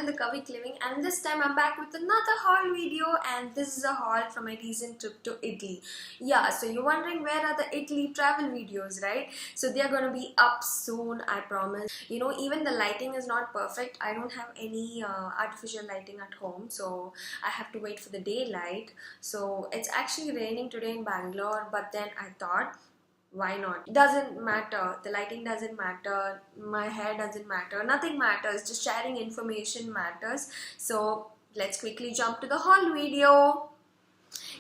channel thekavicliving, and this time I'm back with another haul video, and this is a haul from my recent trip to Italy. Yeah, so you're wondering where are the Italy travel videos, right? So they are gonna be up soon, I promise. You know, even the lighting is not perfect. I don't have any artificial lighting at home, so I have to wait for the daylight. So it's actually raining today in Bangalore, but then I thought, why not? It doesn't matter, the lighting doesn't matter, my hair doesn't matter, nothing matters, just sharing information matters. So let's quickly jump to the haul video.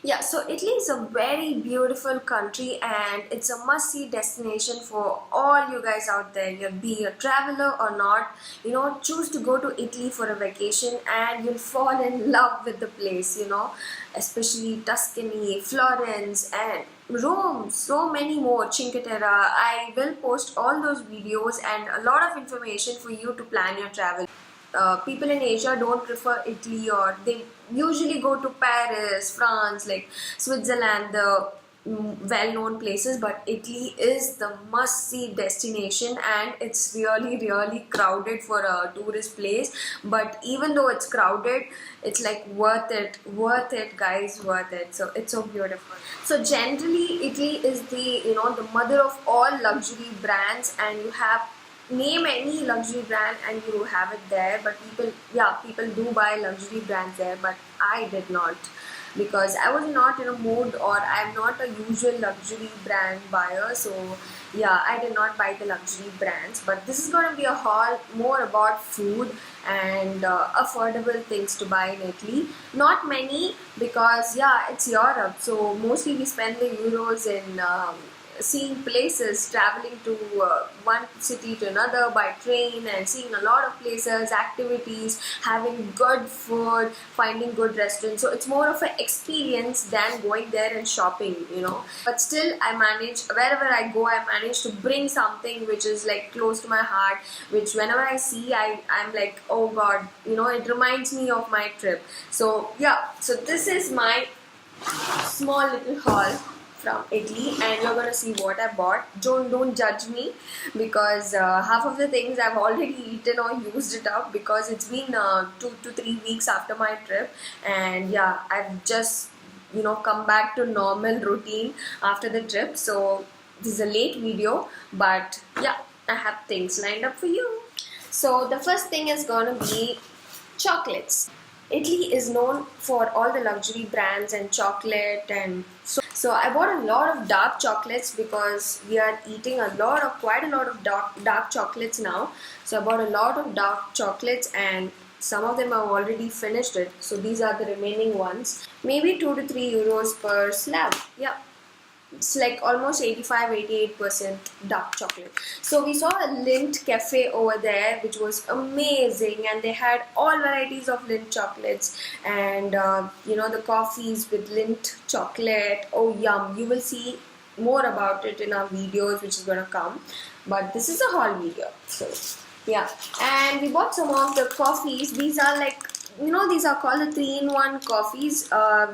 Yeah, so Italy is a very beautiful country and it's a must-see destination for all you guys out there. You'll be a traveler or not, you know, choose to go to Italy for a vacation and you'll fall in love with the place, you know, especially Tuscany, Florence and Rome, so many more, Cinque Terre. I will post all those videos and a lot of information for you to plan your travel. People in Asia don't prefer Italy, or they usually go to Paris, France, like Switzerland, the well-known places, but Italy is the must-see destination and it's really crowded for a tourist place. But even though it's crowded, it's like worth it guys, worth it. So it's so beautiful. So generally Italy is the, you know, the mother of all luxury brands, and you have name any luxury brand and you have it there. But people do buy luxury brands there, but I did not, because I was not in a mood, or I'm not a usual luxury brand buyer. So yeah, I did not buy the luxury brands. But this is going to be a haul more about food and affordable things to buy in Italy. Not many, because yeah, it's Europe, so mostly we spend the euros in seeing places, traveling to one city to another by train and seeing a lot of places, activities, having good food, finding good restaurants. So it's more of an experience than going there and shopping, you know. But still, I manage, wherever I go, I manage to bring something which is like close to my heart, which whenever I see, I'm like, oh God, you know, it reminds me of my trip. So yeah, so this is my small little haul from Italy, and you're gonna see what I bought. Don't judge me, because half of the things I've already eaten or used it up, because it's been 2 to 3 weeks after my trip, and yeah, I've just, you know, come back to normal routine after the trip. So this is a late video, but yeah, I have things lined up for you. So the first thing is gonna be chocolates. Italy is known for all the luxury brands and chocolate, and so I bought a lot of dark chocolates, because we are eating quite a lot of dark chocolates now. So I bought a lot of dark chocolates, and some of them have already finished it. So these are the remaining ones. Maybe 2 to 3 euros per slab. Yeah. It's like almost 85-88% dark chocolate. So we saw a Lindt cafe over there, which was amazing, and they had all varieties of Lindt chocolates, and you know, the coffees with Lindt chocolate. Oh yum, you will see more about it in our videos which is gonna come, but this is a haul video. So yeah, and we bought some of the coffees. These are like, you know, these are called the 3-in-1 coffees.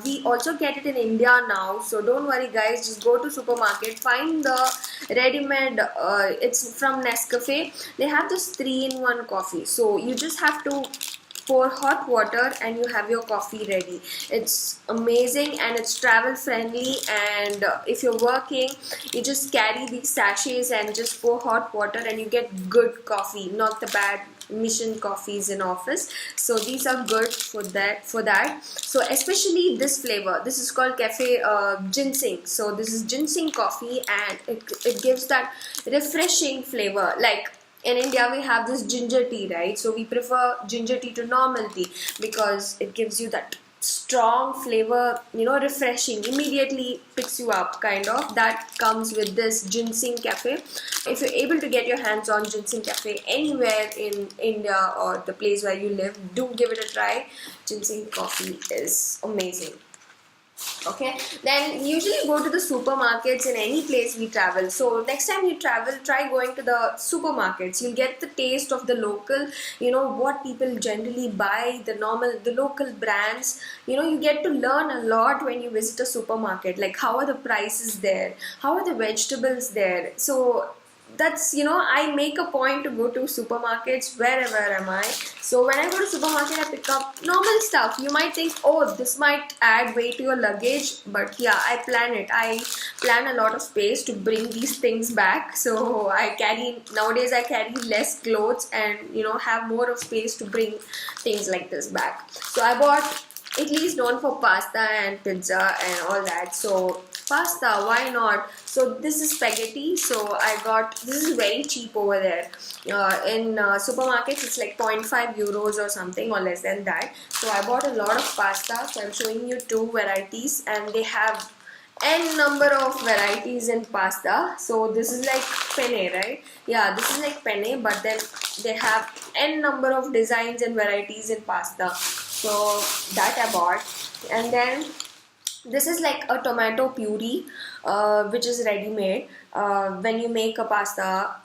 We also get it in India now, so don't worry guys, just go to supermarket, find the ready-made, it's from Nescafe. They have this 3-in-1 coffee, so you just have to pour hot water and you have your coffee ready. It's amazing and it's travel friendly, and if you're working, you just carry these sachets and just pour hot water and you get good coffee, not the bad mission coffees in office. So these are good for that. So especially this flavor, this is called cafe ginseng. So this is ginseng coffee, and it gives that refreshing flavor. Like in India we have this ginger tea, right? So we prefer ginger tea to normal tea, because it gives you that strong flavor, you know, refreshing, immediately picks you up kind of. That comes with this ginseng cafe. If you're able to get your hands on ginseng cafe anywhere in India or the place where you live, do give it a try. Ginseng coffee is amazing. Okay, then usually go to the supermarkets in any place we travel. So next time you travel, try going to the supermarkets. You'll get the taste of the local, you know, what people generally buy, the local brands. You know, you get to learn a lot when you visit a supermarket, like how are the prices there, how are the vegetables there. So that's, you know, I make a point to go to supermarkets wherever am I. So when I go to supermarket, I pick up normal stuff. You might think, oh, this might add weight to your luggage, but yeah, I plan it. I plan a lot of space to bring these things back. So nowadays I carry less clothes and, you know, have more of space to bring things like this back. So I bought, Italy is known for pasta and pizza and all that. So pasta, why not? So this is spaghetti. So I got, this is very cheap over there. In supermarkets, it's like 0.5 euros or something, or less than that. So I bought a lot of pasta. So I'm showing you two varieties, and they have n number of varieties in pasta. So this is like penne, right? Yeah, this is like penne, but then they have n number of designs and varieties in pasta. So that I bought. And then this is like a tomato puree, which is ready made. When you make a pasta,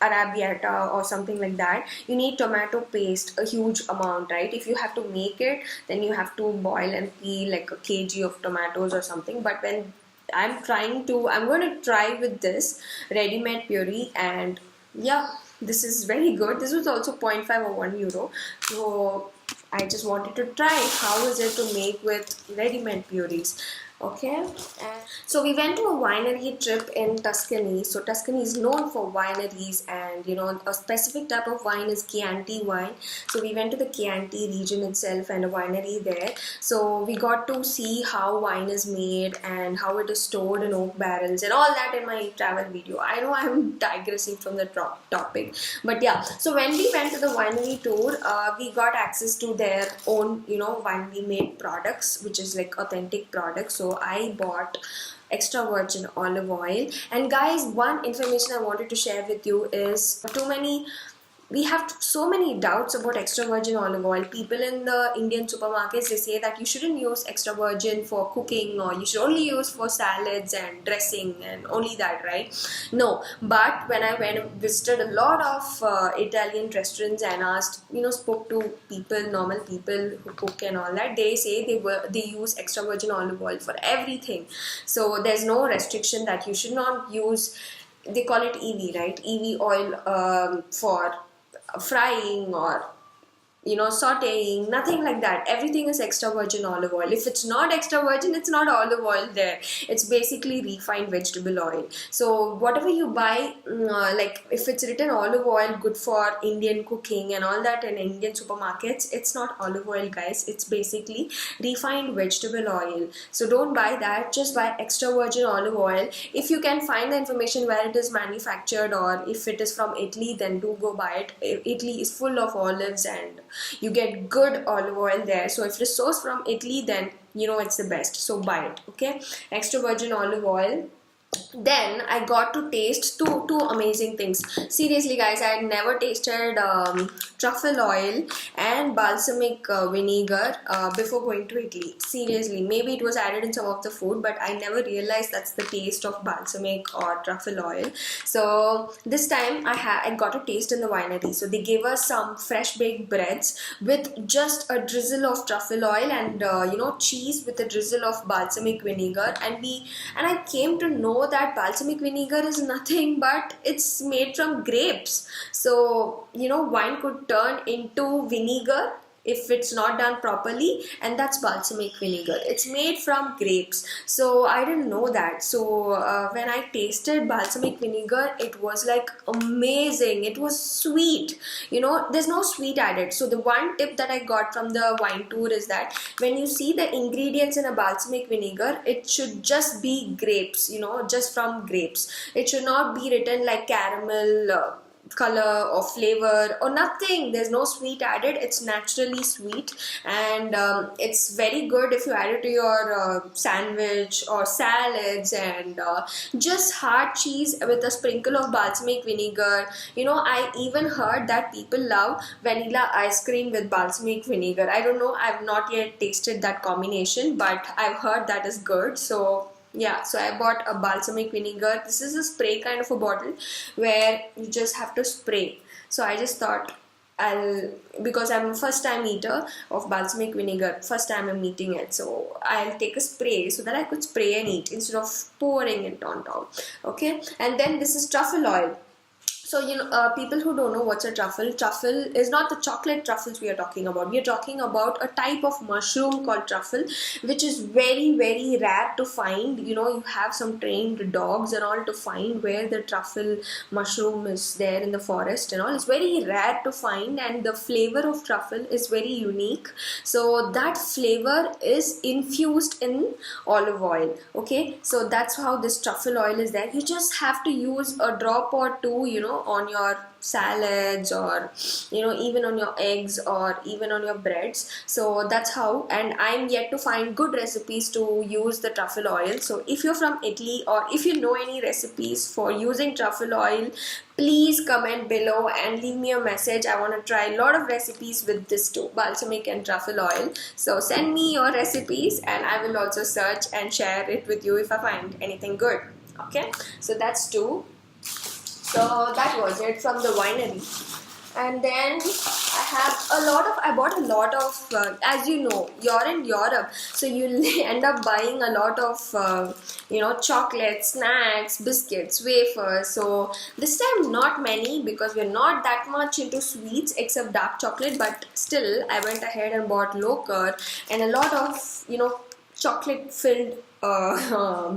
arrabbiata or something like that, you need tomato paste, a huge amount, right? If you have to make it, then you have to boil and peel like a kg of tomatoes or something. But when I'm going to try with this ready-made puree, and yeah, this is very good. This was also 0.5 or 1 euro. So I just wanted to try how is it to make with ready-made purees. Okay, and so we went to a winery trip in Tuscany. So Tuscany is known for wineries, and you know, a specific type of wine is Chianti wine. So we went to the Chianti region itself and a winery there. So we got to see how wine is made and how it is stored in oak barrels and all that in my travel video. I know I'm digressing from the topic, but yeah. So when we went to the winery tour, we got access to their own, you know, winery made products, which is like authentic products. So I bought extra virgin olive oil. And guys, one information I wanted to share with you is we have so many doubts about extra virgin olive oil. People in the Indian supermarkets, they say that you shouldn't use extra virgin for cooking, or you should only use for salads and dressing and only that, right? No, but when I went visited a lot of Italian restaurants and asked, you know, spoke to people, normal people who cook and all that, they say they use extra virgin olive oil for everything. So there's no restriction that you should not use. They call it EV, right? EV oil for frying or, you know, sauteing, nothing like that. Everything is extra virgin olive oil. If it's not extra virgin, it's not olive oil there. It's basically refined vegetable oil. So whatever you buy, like if it's written olive oil, good for Indian cooking and all that in Indian supermarkets, it's not olive oil, guys. It's basically refined vegetable oil. So don't buy that. Just buy extra virgin olive oil. If you can find the information where it is manufactured, or if it is from Italy, then do go buy it. Italy is full of olives and you get good olive oil there. So if it is sourced from Italy, then you know it's the best. So buy it, okay? Extra virgin olive oil. Then I got to taste two amazing things. Seriously, guys, I had never tasted truffle oil and balsamic vinegar before going to Italy. Seriously, maybe it was added in some of the food, but I never realized that's the taste of balsamic or truffle oil. So this time I got a taste in the winery. So they gave us some fresh baked breads with just a drizzle of truffle oil and you know, cheese with a drizzle of balsamic vinegar, and I came to know that balsamic vinegar is nothing but it's made from grapes. So you know, wine could turn into vinegar if it's not done properly, and that's balsamic vinegar. It's made from grapes. So I didn't know that. So when I tasted balsamic vinegar, it was like amazing. It was sweet. You know, there's no sweet added. So the one tip that I got from the wine tour is that when you see the ingredients in a balsamic vinegar, it should just be grapes, you know, just from grapes. It should not be written like caramel color or flavor or nothing. There's no sweet added. It's naturally sweet, and it's very good if you add it to your sandwich or salads, and just hard cheese with a sprinkle of balsamic vinegar. You know, I even heard that people love vanilla ice cream with balsamic vinegar. I don't know, I've not yet tasted that combination, but I've heard that is good. So yeah, so I bought a balsamic vinegar. This is a spray kind of a bottle where you just have to spray. So I just thought because I'm a first time eater of balsamic vinegar, first time I'm eating it, so I'll take a spray so that I could spray and eat instead of pouring it on top. Okay, and then this is truffle oil. So, people who don't know what's a truffle is not the chocolate truffles we are talking about. We are talking about a type of mushroom called truffle, which is very, very rare to find. You have some trained dogs and all to find where the truffle mushroom is there in the forest and all. It's very rare to find, and the flavor of truffle is very unique. So that flavor is infused in olive oil. Okay, so that's how this truffle oil is there. You just have to use a drop or two, on your salads, or even on your eggs, or even on your breads. So that's how. And I'm yet to find good recipes to use the truffle oil. So if you're from Italy, or if you know any recipes for using truffle oil, please comment below and leave me a message. I want to try a lot of recipes with this too, balsamic and truffle oil. So send me your recipes, and I will also search and share it with you if I find anything good. Okay, so that's two. So that was it from the winery. And then I bought a lot of, as you know, you're in Europe, so you'll end up buying a lot of, chocolates, snacks, biscuits, wafers. So this time not many, because we're not that much into sweets except dark chocolate, but still I went ahead and bought local and a lot of, chocolate filled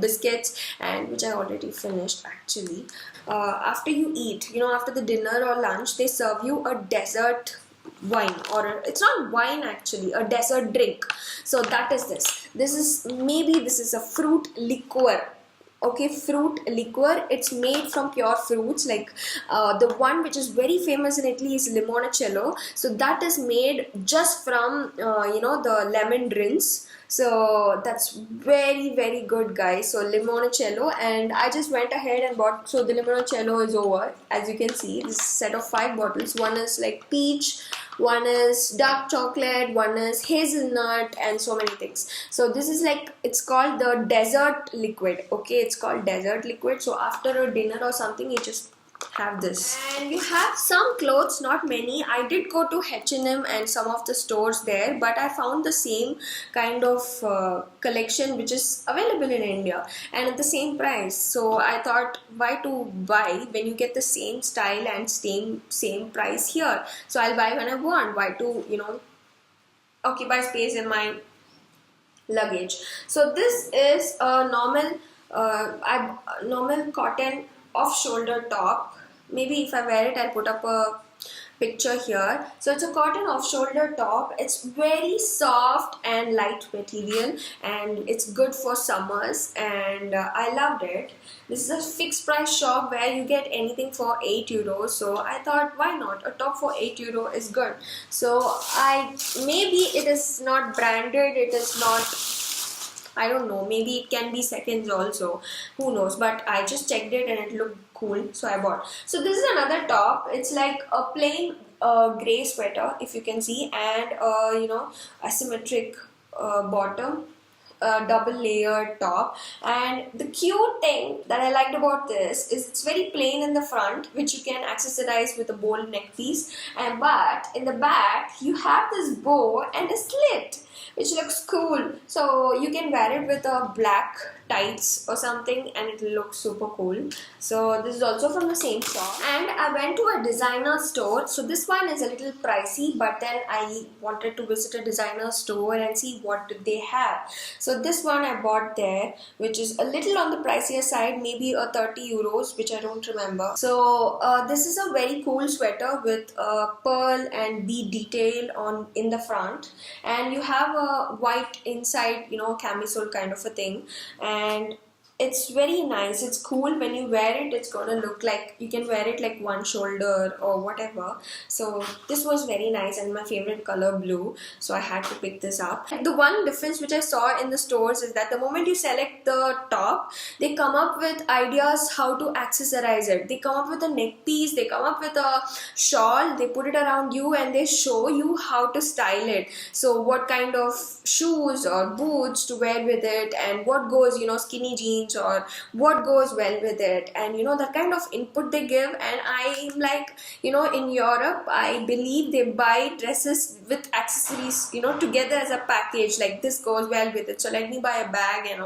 biscuits, and which I already finished actually. After you eat, after the dinner or lunch, they serve you a dessert wine, or it's not wine actually, a dessert drink. So that is this is a fruit liqueur. Okay, fruit liqueur. It's made from pure fruits, like the one which is very famous in Italy is limoncello. So that is made just from the lemon rinse. So that's very, very good, guys. So limoncello, and I just went ahead and bought. So the limoncello is over, as you can see. This set of 5 bottles. One is like peach, one is dark chocolate, one is hazelnut, and so many things. So this is like, it's called the dessert liquid. Okay, it's called dessert liquid. So after a dinner or something, you just have this. And you have some clothes, not many. I did go to H&M and some of the stores there, but I found the same kind of collection which is available in India and at the same price. So I thought, why to buy when you get the same style and same price here? So I'll buy when I want. Why to occupy space in my luggage? So this is a normal cotton off-shoulder top. Maybe if I wear it, I'll put up a picture here. So it's a cotton off-shoulder top. It's very soft and light material, and it's good for summers, and I loved it. This is a fixed price shop where you get anything for 8 euros. So I thought, why not? A top for 8 euro is good. So maybe it is not branded, it is not, I don't know, maybe it can be seconds also, who knows, but I just checked it and it looked cool, so I bought. So this is another top. It's like a plain grey sweater, if you can see, and asymmetric bottom, double layered top. And the cute thing that I liked about this is it's very plain in the front, which you can accessorize with a bold neck piece, and but in the back you have this bow and a slit, which looks cool. So you can wear it with a black tights or something and it looks super cool. So this is also from the same shop. And I went to a designer store. So this one is a little pricey, but then I wanted to visit a designer store and see what they have. So this one I bought there, which is a little on the pricier side, maybe a 30 euros, which I don't remember. So this is a very cool sweater with pearl and bead detail in the front, and you have a white inside, camisole kind of a thing, and it's very nice. It's cool. When you wear it, it's gonna look like you can wear it like one shoulder or whatever. So this was very nice, and my favorite color, blue, so I had to pick this up. The one difference which I saw in the stores is that the moment you select the top, they come up with ideas how to accessorize it. They come up with a neck piece, they come up with a shawl, they put it around you, and they show you how to style it. So what kind of shoes or boots to wear with it, and what goes, skinny jeans, or what goes well with it, and that kind of input they give. And I'm like, in Europe, I believe they buy dresses with accessories, together as a package, like this goes well with it, so let me buy a bag, and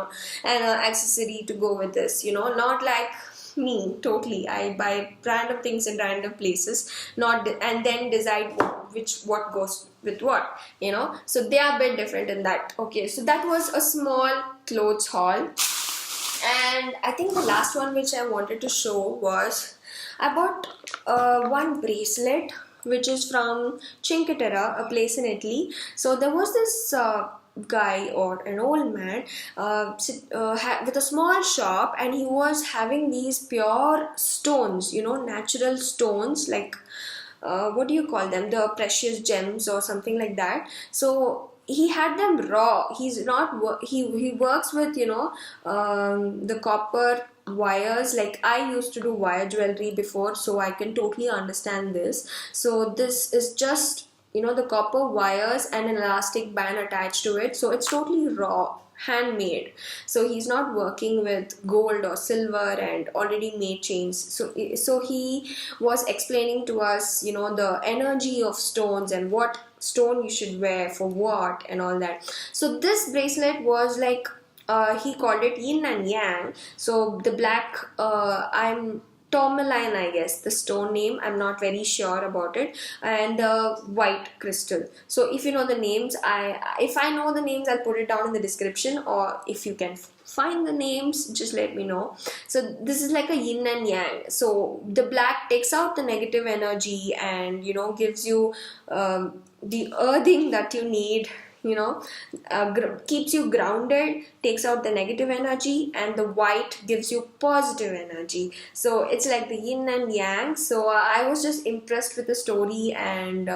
an accessory to go with this, not like me totally. I buy random things in random places, and then decide what goes with what, so they are a bit different in that. Okay, so that was a small clothes haul. And I think the last one which I wanted to show was I bought one bracelet which is from Cinqueterra, a place in Italy. So there was this guy or an old man with a small shop, and he was having these pure stones, natural stones, like what do you call them, the precious gems or something like that. So he had them raw. He's not he works with the copper wires. Like I used to do wire jewelry before, so I can totally understand this. So this is just the copper wires and an elastic band attached to it, so it's totally raw, handmade. So he's not working with gold or silver and already made chains. So he was explaining to us the energy of stones and what stone you should wear for what and all that. So this bracelet was like he called it yin and yang. So the black, I'm tourmaline, I guess the stone name, I'm not very sure about it, and the white crystal. So if you know the names, if I know the names, I'll put it down in the description, or if you can find the names, just let me know. So this is like a yin and yang. So the black takes out the negative energy and gives you the earthing that you need, keeps you grounded, takes out the negative energy, and the white gives you positive energy. So it's like the yin and yang. So I was just impressed with the story, and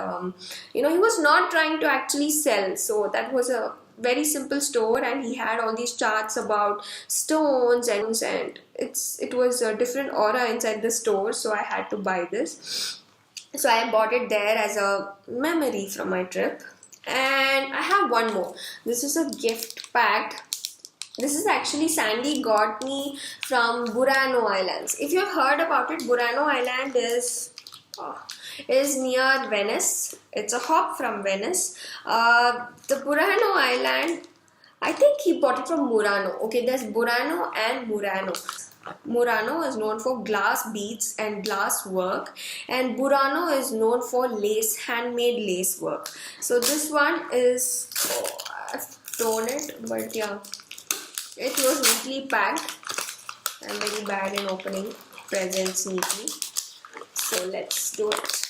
he was not trying to actually sell. So that was a very simple store, and he had all these charts about stones, and it was a different aura inside the store. So I had to buy this. So I bought it there as a memory from my trip. And I have one more. This is a gift pack. This is actually Sandy got me from Burano Islands. If you've heard about it, Burano Island is near Venice. It's a hop from Venice. The Burano Island, I think he bought it from Murano. Okay, there's Burano and Murano. Murano is known for glass beads and glass work, and Burano is known for lace, handmade lace work. So this one is, I've thrown it, but yeah, it was neatly packed. I'm very bad in opening presents neatly, so let's do it.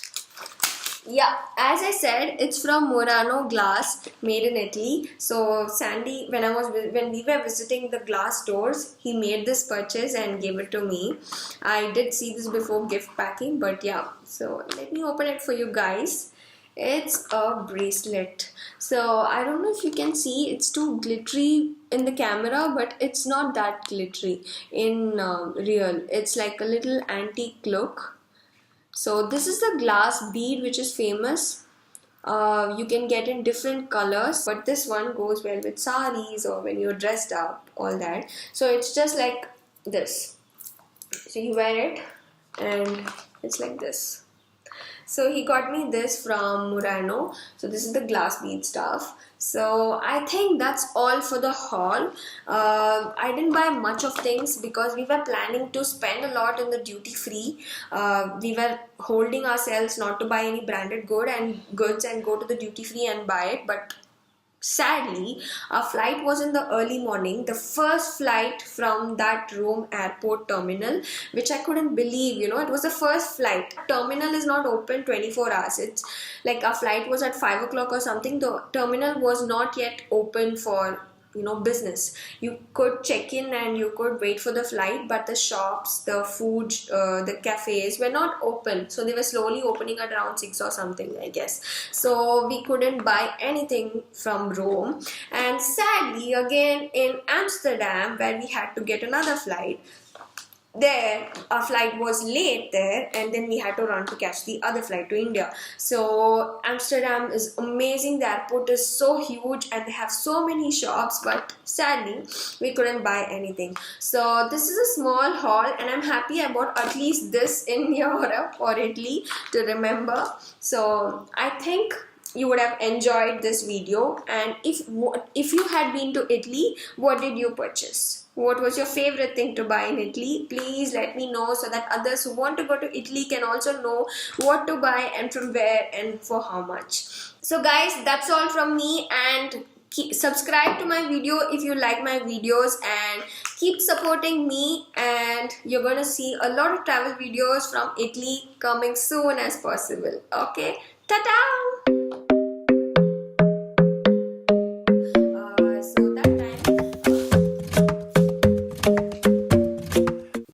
Yeah, as I said, it's from Murano glass, made in Italy. So Sandy, when we were visiting the glass stores, he made this purchase and gave it to me. I did see this before gift packing, but yeah. So let me open it for you guys. It's a bracelet. So I don't know if you can see, it's too glittery in the camera, but it's not that glittery in real. It's like a little antique look. So this is the glass bead which is famous. You can get in different colors, but this one goes well with saris or when you're dressed up, all that. So it's just like this. So you wear it and it's like this. So he got me this from Murano. So this is the glass bead stuff. So I think that's all for the haul. I didn't buy much of things because we were planning to spend a lot in the duty free. We were holding ourselves not to buy any branded goods and go to the duty free and buy it. But sadly, our flight was in the early morning, the first flight from that Rome airport terminal, which I couldn't believe, it was the first flight. Terminal is not open 24 hours. It's like our flight was at 5 o'clock or something. The terminal was not yet open for business. You could check in and you could wait for the flight, but the shops, the food, the cafes were not open. So they were slowly opening at around 6 or something, I guess. So we couldn't buy anything from Rome. And sadly, again in Amsterdam, where we had to get another flight, there our flight was late there, and then we had to run to catch the other flight to India. So Amsterdam is amazing. The airport is so huge and they have so many shops, but sadly we couldn't buy anything. So this is a small haul, and I'm happy I bought at least this in Europe or Italy to remember. So I think you would have enjoyed this video. And if you had been to Italy, what did you purchase? What was your favorite thing to buy in Italy? Please let me know so that others who want to go to Italy can also know what to buy and from where and for how much. So guys, that's all from me, and subscribe to my video if you like my videos, and keep supporting me, and you're gonna see a lot of travel videos from Italy coming soon as possible. Okay, ta-ta!